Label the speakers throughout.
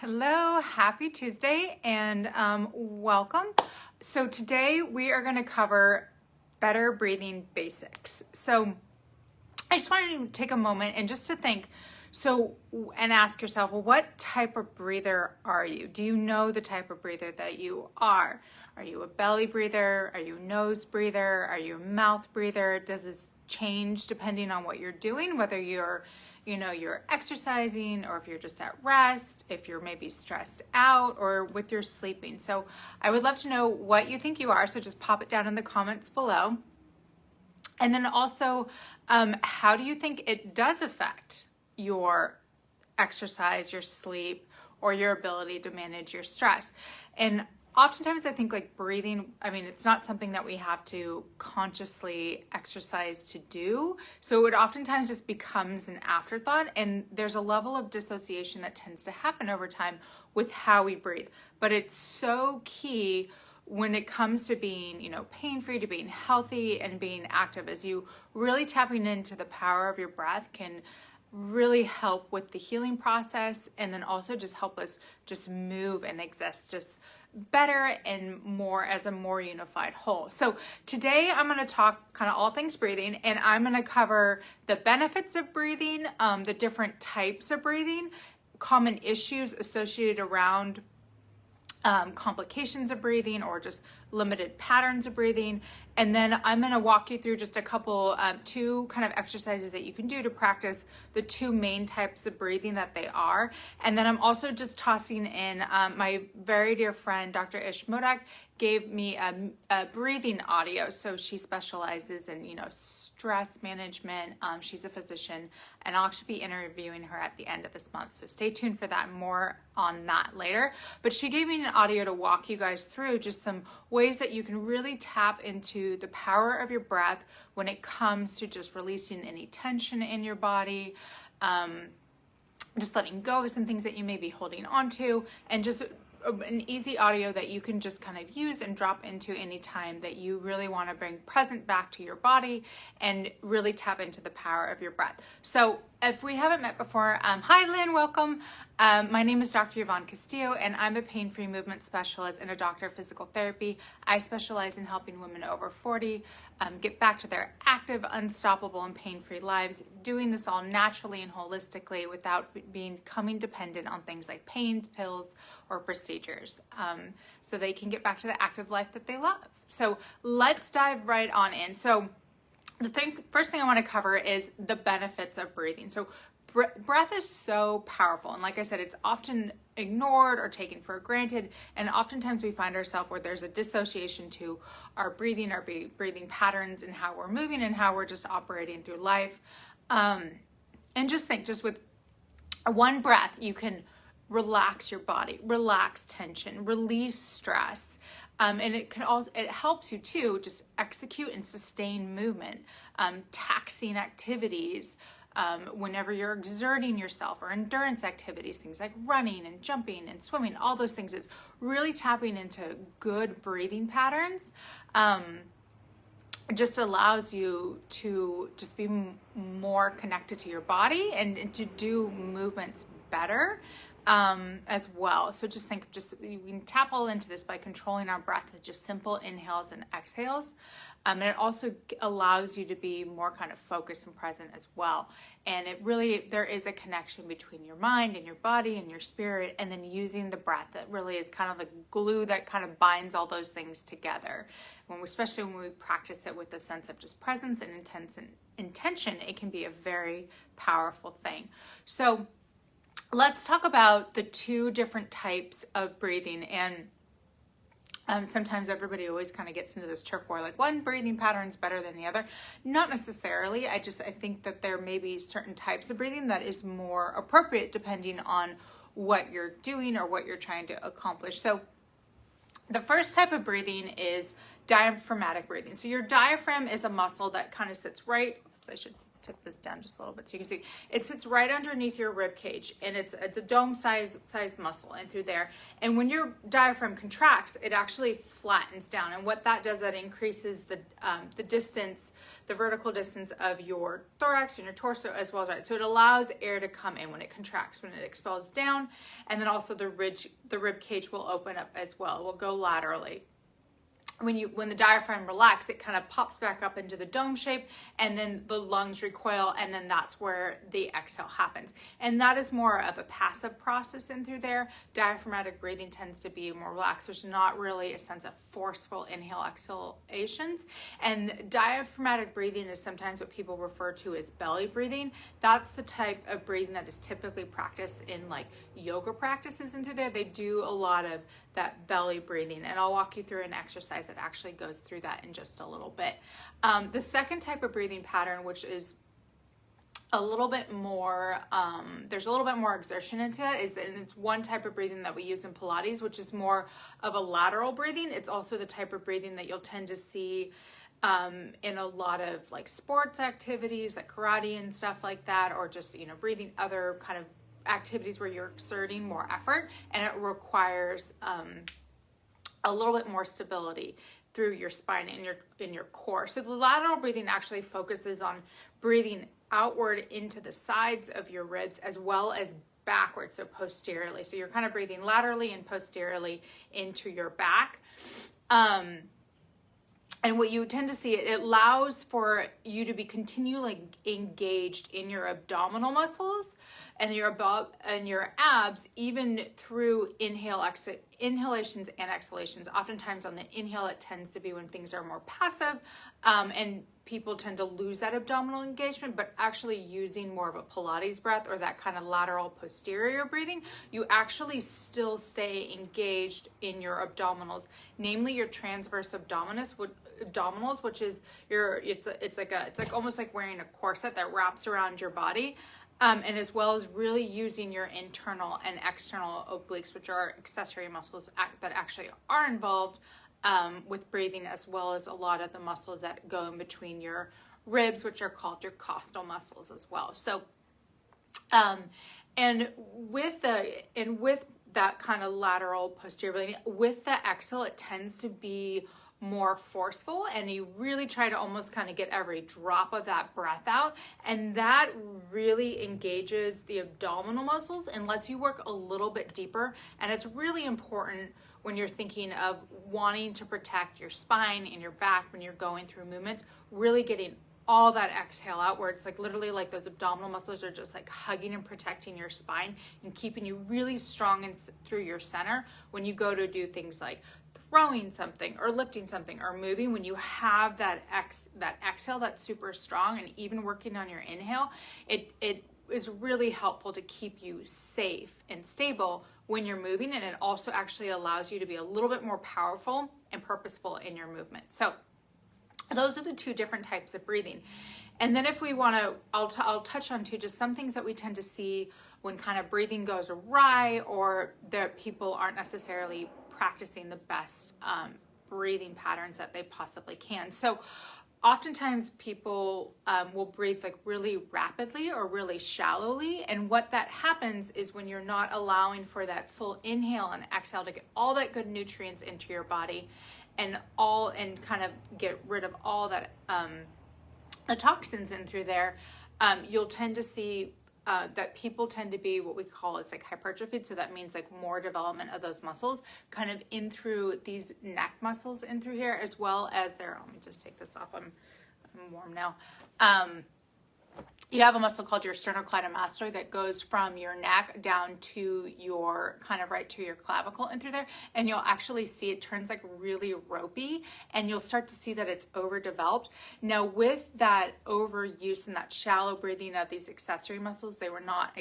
Speaker 1: Hello, happy Tuesday, and welcome. So today we are going to cover better breathing basics. So I just wanted to take a moment and just to think, and ask yourself, well, what type of breather are you? Do you know the type of breather that you are? Are you a belly breather? Are you a nose breather? Are you a mouth breather? Does this change depending on what you're doing, whether you're exercising, or if you're just at rest, if you're maybe stressed out, or with your sleeping? So I would love to know what you think you are. So just pop it down in the comments below. And then also, how do you think it does affect your exercise, your sleep, or your ability to manage your stress? And oftentimes I think like breathing, it's not something that we have to consciously exercise to do. So it oftentimes just becomes an afterthought, and there's a level of dissociation that tends to happen over time with how we breathe. But it's so key when it comes to being, pain-free, to being healthy and being active, as you really tapping into the power of your breath can really help with the healing process, and then also just help us just move and exist just better and more as a more unified whole. So today I'm going to talk kind of all things breathing, and I'm going to cover the benefits of breathing, the different types of breathing, common issues associated around complications of breathing, or just limited patterns of breathing. And then I'm going to walk you through just a couple, two kind of exercises that you can do to practice the two main types of breathing that they are. And then I'm also just tossing in my very dear friend, Dr. Ish Modak, gave me a breathing audio. So she specializes in, stress management. She's a physician, and I'll actually be interviewing her at the end of this month. So stay tuned for that, more on that later. But she gave me an audio to walk you guys through just some ways that you can really tap into the power of your breath when it comes to just releasing any tension in your body, just letting go of some things that you may be holding on to, and just an easy audio that you can just kind of use and drop into any time that you really want to bring present back to your body and really tap into the power of your breath. So if we haven't met before, hi Lynn, welcome. My name is Dr. Yvonne Castillo, and I'm a pain-free movement specialist and a doctor of physical therapy. I specialize in helping women over 40 get back to their active, unstoppable, and pain-free lives, doing this all naturally and holistically without becoming dependent on things like pains, pills, or procedures, so they can get back to the active life that they love. So let's dive right on in. So first thing I want to cover is the benefits of breathing. So breath is so powerful, and like I said, it's often ignored or taken for granted, and oftentimes we find ourselves where there's a dissociation to our breathing patterns, and how we're moving and how we're just operating through life. And just think, just with one breath, you can relax your body, relax tension, release stress. And it helps you to just execute and sustain movement, taxing activities, whenever you're exerting yourself, or endurance activities, things like running and jumping and swimming, all those things. Is really tapping into good breathing patterns. Just allows you to just be more connected to your body and to do movements better as well. So just think, we can tap all into this by controlling our breath with just simple inhales and exhales. And it also allows you to be more kind of focused and present as well. And there is a connection between your mind and your body and your spirit, and then using the breath that really is kind of the glue that kind of binds all those things together. Especially when we practice it with a sense of just presence and intention, it can be a very powerful thing. So let's talk about the two different types of breathing. And sometimes everybody always kind of gets into this turf war, like one breathing pattern is better than the other. Not necessarily. I think that there may be certain types of breathing that is more appropriate depending on what you're doing or what you're trying to accomplish. So the first type of breathing is diaphragmatic breathing. So your diaphragm is a muscle that kind of sits right, I should tip this down just a little bit so you can see. It sits right underneath your rib cage, and it's a dome size muscle in through there. And when your diaphragm contracts, it actually flattens down. And what that does, that increases the distance, the vertical distance of your thorax and your torso as well as right. So it allows air to come in when it contracts, when it expels down, and then also the rib cage will open up as well. It will go laterally. When the diaphragm relaxes, it kind of pops back up into the dome shape, and then the lungs recoil, and then that's where the exhale happens. And that is more of a passive process in through there. Diaphragmatic breathing tends to be more relaxed. There's not really a sense of forceful inhale exhalations. And diaphragmatic breathing is sometimes what people refer to as belly breathing. That's the type of breathing that is typically practiced in like yoga practices in through there. They do a lot of that belly breathing, and I'll walk you through an exercise that actually goes through that in just a little bit. The second type of breathing pattern, which is a little bit more, there's a little bit more exertion into it, and it's one type of breathing that we use in Pilates, which is more of a lateral breathing. It's also the type of breathing that you'll tend to see in a lot of like sports activities, like karate and stuff like that, or just, breathing other kind of activities where you're exerting more effort, and it requires a little bit more stability through your spine and in your core. So the lateral breathing actually focuses on breathing outward into the sides of your ribs as well as backwards, so posteriorly. So you're kind of breathing laterally and posteriorly into your back. And what you tend to see, it allows for you to be continually engaged in your abdominal muscles and your abs, even through inhalations and exhalations. Oftentimes on the inhale, it tends to be when things are more passive, and people tend to lose that abdominal engagement, but actually using more of a Pilates breath or that kind of lateral posterior breathing, you actually still stay engaged in your abdominals, namely your transverse abdominis, which is it's like almost like wearing a corset that wraps around your body. And as well as really using your internal and external obliques, which are accessory muscles that actually are involved with breathing, as well as a lot of the muscles that go in between your ribs, which are called your costal muscles as well. So, and with that kind of lateral posterior breathing, with the exhale, it tends to be more forceful, and you really try to almost kind of get every drop of that breath out, and that really engages the abdominal muscles and lets you work a little bit deeper. And it's really important when you're thinking of wanting to protect your spine and your back when you're going through movements, really getting all that exhale out, where it's like literally like those abdominal muscles are just like hugging and protecting your spine and keeping you really strong and through your center when you go to do things like throwing something or lifting something or moving. When you have that exhale that's super strong, and even working on your inhale, it is really helpful to keep you safe and stable when you're moving, and it also actually allows you to be a little bit more powerful and purposeful in your movement. So those are the two different types of breathing. And then if we want to, I'll touch on too, just some things that we tend to see when kind of breathing goes awry, or that people aren't necessarily practicing the best breathing patterns that they possibly can. So oftentimes people will breathe like really rapidly or really shallowly, and what that happens is when you're not allowing for that full inhale and exhale to get all that good nutrients into your body and kind of get rid of all that the toxins in through there, you'll tend to see that people tend to be what we call, it's like hypertrophied. So that means like more development of those muscles kind of in through these neck muscles in through here, as well as let me just take this off. I'm warm now. You have a muscle called your sternocleidomastoid that goes from your neck down to your kind of right to your clavicle and through there, and you'll actually see it turns like really ropey, and you'll start to see that it's overdeveloped. Now with that overuse and that shallow breathing of these accessory muscles, they were not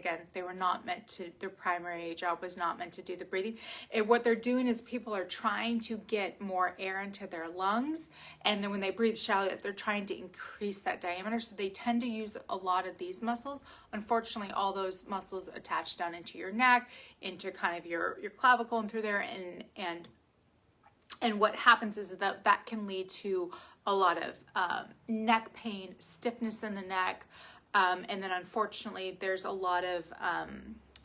Speaker 1: meant to, their primary job was not meant to do the breathing. What they're doing is people are trying to get more air into their lungs, and then when they breathe shallow, they're trying to increase that diameter, so they tend to use a lot of these muscles. Unfortunately, all those muscles attach down into your neck, into kind of your clavicle and through there, and what happens is that can lead to a lot of neck pain, stiffness in the neck, and then unfortunately there's a lot of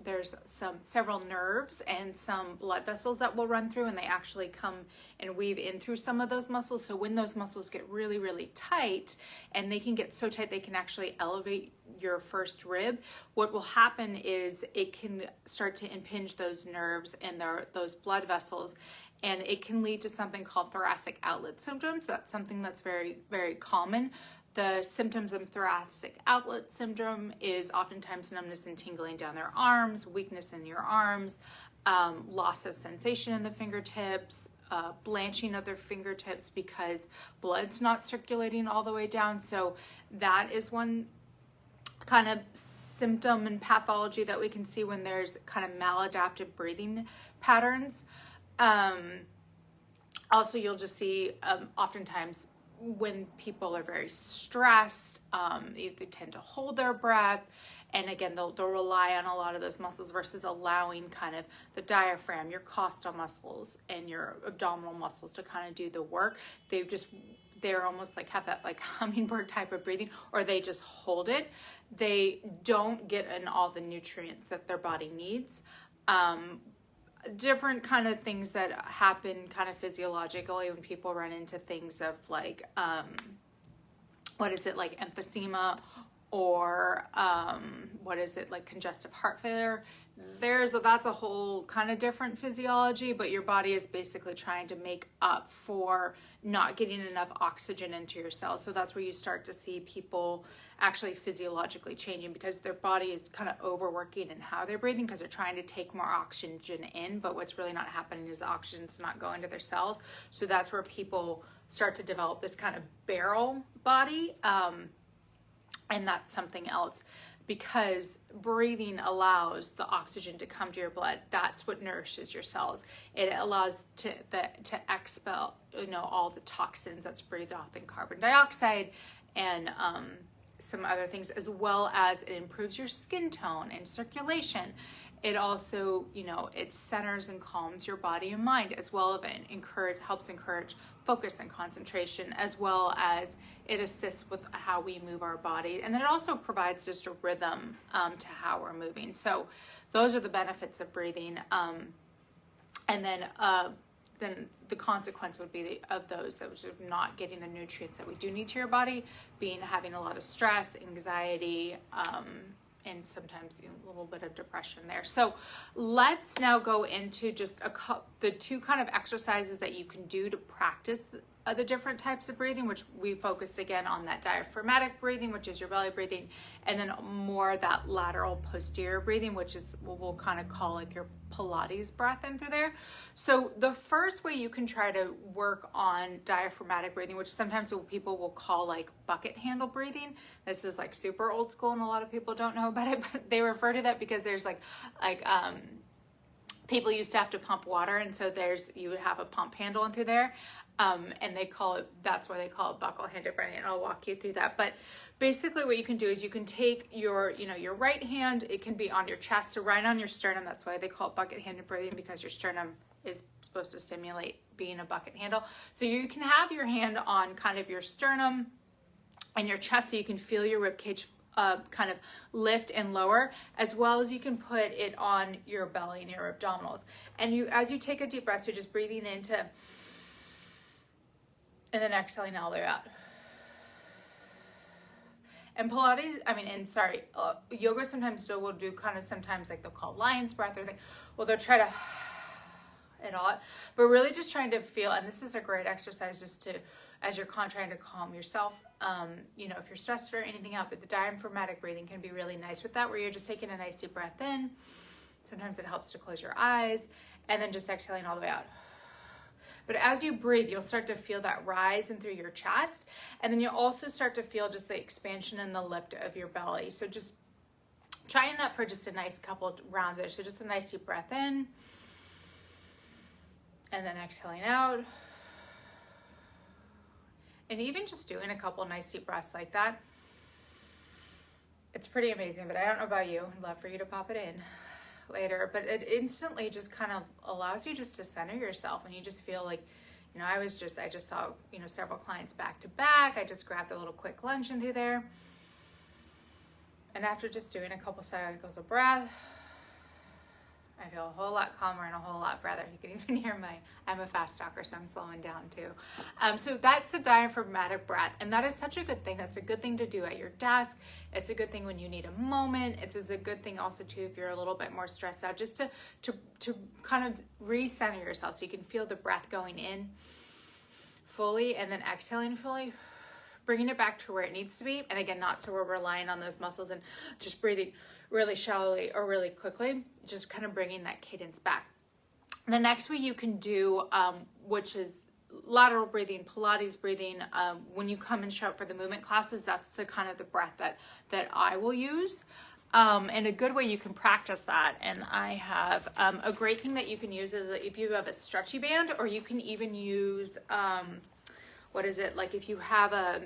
Speaker 1: there's several nerves and some blood vessels that will run through, and they actually come and weave in through some of those muscles. So when those muscles get really, really tight, and they can get so tight they can actually elevate your first rib, what will happen is it can start to impinge those nerves and those blood vessels, and it can lead to something called thoracic outlet syndromes. That's something that's very, very common. The symptoms of thoracic outlet syndrome is oftentimes numbness and tingling down their arms, weakness in your arms, loss of sensation in the fingertips, blanching of their fingertips because blood's not circulating all the way down. So that is one kind of symptom and pathology that we can see when there's kind of maladaptive breathing patterns. Also, you'll just see oftentimes when people are very stressed, they tend to hold their breath, and again they'll rely on a lot of those muscles versus allowing kind of the diaphragm, your costal muscles and your abdominal muscles to kind of do the work. They're almost like have that like hummingbird type of breathing, or they just hold it. They don't get in all the nutrients that their body needs. Different kind of things that happen kind of physiologically when people run into things of like like emphysema, or like congestive heart failure. That's a whole kind of different physiology, but your body is basically trying to make up for not getting enough oxygen into your cells. So that's where you start to see people actually physiologically changing, because their body is kind of overworking in how they're breathing because they're trying to take more oxygen in, but what's really not happening is the oxygen's not going to their cells. So that's where people start to develop this kind of barrel body, and that's something else. Because breathing allows the oxygen to come to your blood. That's what nourishes your cells. It allows to expel, all the toxins that's breathed off in carbon dioxide and some other things, as well as it improves your skin tone and circulation. It also, it centers and calms your body and mind, as well as it helps encourage focus and concentration, as well as it assists with how we move our body. And then it also provides just a rhythm to how we're moving. So those are the benefits of breathing. And then the consequence would be of those, that was not getting the nutrients that we do need to your body, having a lot of stress, anxiety, and sometimes a little bit of depression there. So let's now go into just the two kind of exercises that you can do to practice the different types of breathing, which we focused again on that diaphragmatic breathing, which is your belly breathing, and then more that lateral posterior breathing, which is what we'll kind of call like your Pilates breath in through there. So the first way you can try to work on diaphragmatic breathing, which sometimes people will call like bucket handle breathing. This is like super old school and a lot of people don't know about it, but they refer to that because there's people used to have to pump water, and so you would have a pump handle in through there. And that's why they call it buckle-handed breathing, and I'll walk you through that. But basically what you can do is you can take your right hand, it can be on your chest, so right on your sternum. That's why they call it bucket-handed breathing, because your sternum is supposed to stimulate being a bucket handle. So you can have your hand on kind of your sternum and your chest, so you can feel your rib cage kind of lift and lower, as well as you can put it on your belly and your abdominals. And as you take a deep breath, so just breathing into, and then exhaling all the way out. And Pilates, yoga sometimes still will do kind of sometimes like they'll call lion's breath or thing. Well, they'll try to it all, but really just trying to feel, and this is a great exercise just to, as you're trying to calm yourself, if you're stressed or anything out, but the diaphragmatic breathing can be really nice with that, where you're just taking a nice deep breath in. Sometimes it helps to close your eyes, and then just exhaling all the way out. But as you breathe, you'll start to feel that rise in through your chest, and then you'll also start to feel just the expansion and the lift of your belly. So just trying that for just a nice couple rounds there. So just a nice deep breath in, and then exhaling out. And even just doing a couple nice deep breaths like that, it's pretty amazing. But I don't know about you, I'd love for you to pop it in later, but it instantly just kind of allows you just to center yourself, and you just feel like You know, I just saw, you know, several clients back to back. I just grabbed a little quick lunch in through there. And after just doing a couple cycles of breath, I feel a whole lot calmer and a whole lot breather. You can even hear I'm a fast talker, so I'm slowing down too. So that's a diaphragmatic breath, and that is such a good thing. That's a good thing to do at your desk. It's a good thing when you need a moment. It's a good thing also too if you're a little bit more stressed out, just to kind of recenter yourself so you can feel the breath going in fully and then exhaling fully, bringing it back to where it needs to be. And again, not so we're relying on those muscles and just breathing really shallowly or really quickly, just kind of bringing that cadence back. The next way you can do, which is lateral breathing, Pilates breathing, when you come and show up for the movement classes, that's the kind of the breath that I will use. And a good way you can practice that, and I have a great thing that you can use is if you have a stretchy band, or you can even use, like if you have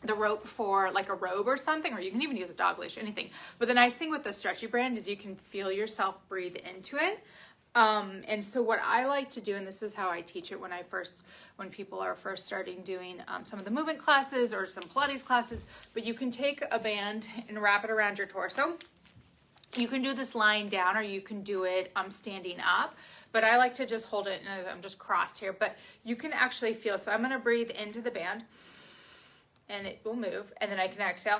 Speaker 1: the rope for like a robe or something, or you can even use a dog leash, anything. But the nice thing with the stretchy band is you can feel yourself breathe into it. And so what I like to do, and this is how I teach it when people are first starting doing some of the movement classes or some Pilates classes, but you can take a band and wrap it around your torso. You can do this lying down, or you can do it standing up, but I like to just hold it, and I'm just crossed here, but you can actually feel, so I'm going to breathe into the band and it will move, and then I can exhale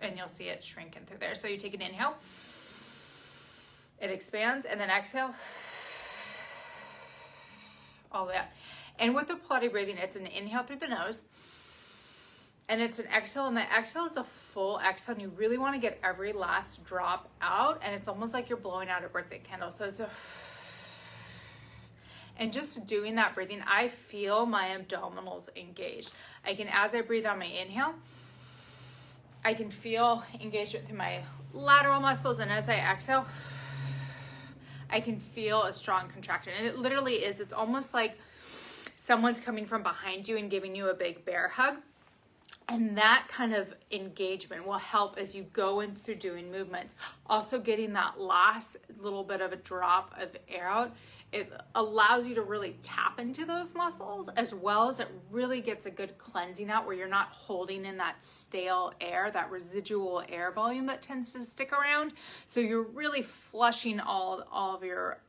Speaker 1: and you'll see it shrinking through there. So you take an inhale, it expands, and then exhale all the way up. And with the Pilates breathing, it's an inhale through the nose, and it's an exhale, and the exhale is a full exhale, and you really want to get every last drop out, and it's almost like you're blowing out a birthday candle. So it's and just doing that breathing, I feel my abdominals engaged. As I breathe on my inhale, I can feel engagement through my lateral muscles, and as I exhale, I can feel a strong contraction. And it literally is, it's almost like someone's coming from behind you and giving you a big bear hug. And that kind of engagement will help as you go in through doing movements. Also getting that last little bit of a drop of air out, it allows you to really tap into those muscles, as well as it really gets a good cleansing out where you're not holding in that stale air, that residual air volume that tends to stick around. So you're really flushing all of your,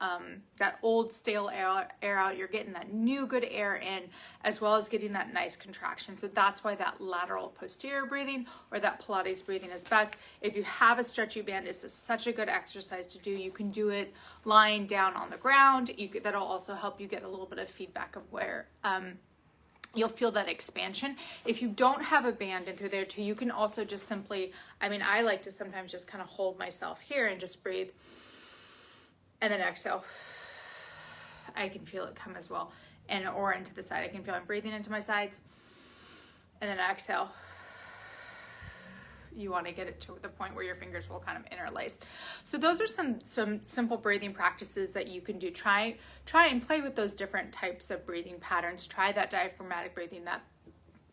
Speaker 1: that old stale air out. You're getting that new good air in, as well as getting that nice contraction. So that's why that lateral posterior breathing or that Pilates breathing is best. If you have a stretchy band, it's such a good exercise to do. You can do it lying down on the ground. That'll also help you get a little bit of feedback of where you'll feel that expansion. If you don't have a band in through there too, you can also just simply, I like to sometimes just kind of hold myself here and just breathe and then exhale. I can feel it come as well, or into the side. I can feel I'm breathing into my sides and then exhale. You want to get it to the point where your fingers will kind of interlace. So those are some simple breathing practices that you can do. Try and play with those different types of breathing patterns. Try that diaphragmatic breathing,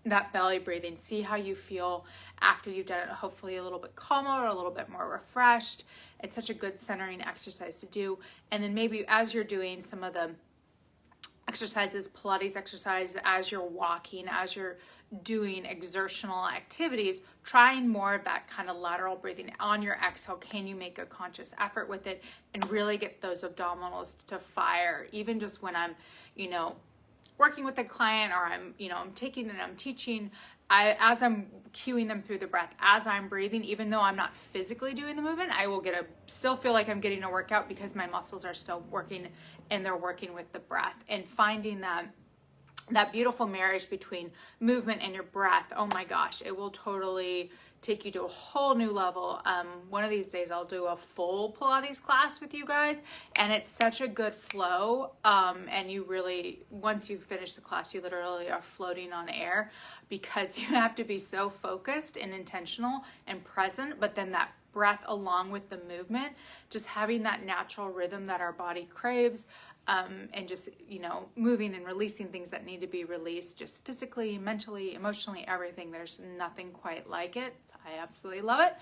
Speaker 1: that belly breathing. See how you feel after you've done it. Hopefully a little bit calmer, a little bit more refreshed. It's such a good centering exercise to do. And then maybe as you're doing some of the exercises, Pilates exercises, as you're walking, as you're doing exertional activities, trying more of that kind of lateral breathing on your exhale. Can you make a conscious effort with it and really get those abdominals to fire? Even just when I'm, working with a client, or I'm teaching, as I'm cueing them through the breath, as I'm breathing, even though I'm not physically doing the movement, I will still feel like I'm getting a workout because my muscles are still working and they're working with the breath. And finding that beautiful marriage between movement and your breath, oh my gosh, it will totally take you to a whole new level. One of these days I'll do a full Pilates class with you guys, and it's such a good flow. And you really, once you finish the class, you literally are floating on air because you have to be so focused and intentional and present, but then that breath along with the movement, just having that natural rhythm that our body craves. And just, moving and releasing things that need to be released, just physically, mentally, emotionally, everything. There's nothing quite like it. I absolutely love it.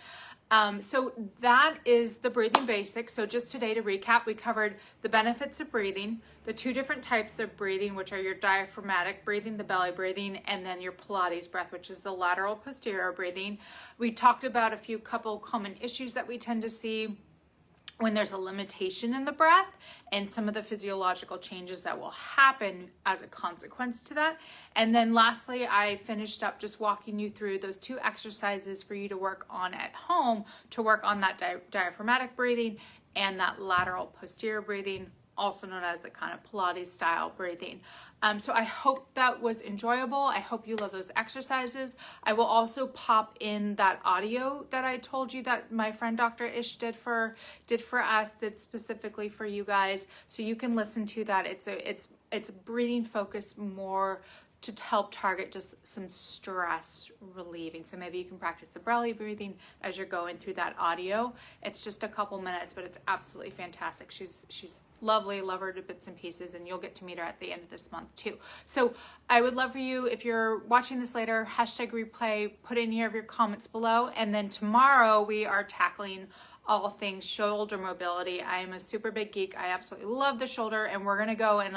Speaker 1: So that is the breathing basics. So just today to recap, we covered the benefits of breathing, the two different types of breathing, which are your diaphragmatic breathing, the belly breathing, and then your Pilates breath, which is the lateral posterior breathing. We talked about a couple common issues that we tend to see when there's a limitation in the breath and some of the physiological changes that will happen as a consequence to that. And then lastly, I finished up just walking you through those two exercises for you to work on at home to work on that diaphragmatic breathing and that lateral posterior breathing, also known as the kind of Pilates style breathing. So I hope that was enjoyable. I hope you love those exercises. I will also pop in that audio that I told you that my friend Dr. Ish did for us, that's specifically for you guys, so you can listen to that. It's breathing focused more to help target just some stress relieving. So maybe you can practice the belly breathing as you're going through that audio. It's just a couple minutes, but it's absolutely fantastic. She's lovely, love her to bits and pieces, and you'll get to meet her at the end of this month too. So I would love for you, if you're watching this later, #replay, put in here your comments below. And then tomorrow we are tackling all things shoulder mobility. I am a super big geek. I absolutely love the shoulder, and we're gonna go in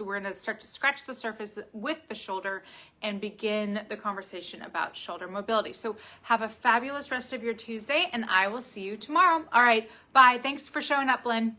Speaker 1: we're going to start to scratch the surface with the shoulder and begin the conversation about shoulder mobility. So have a fabulous rest of your Tuesday, and I will see you tomorrow. All right, bye. Thanks for showing up, Lynn.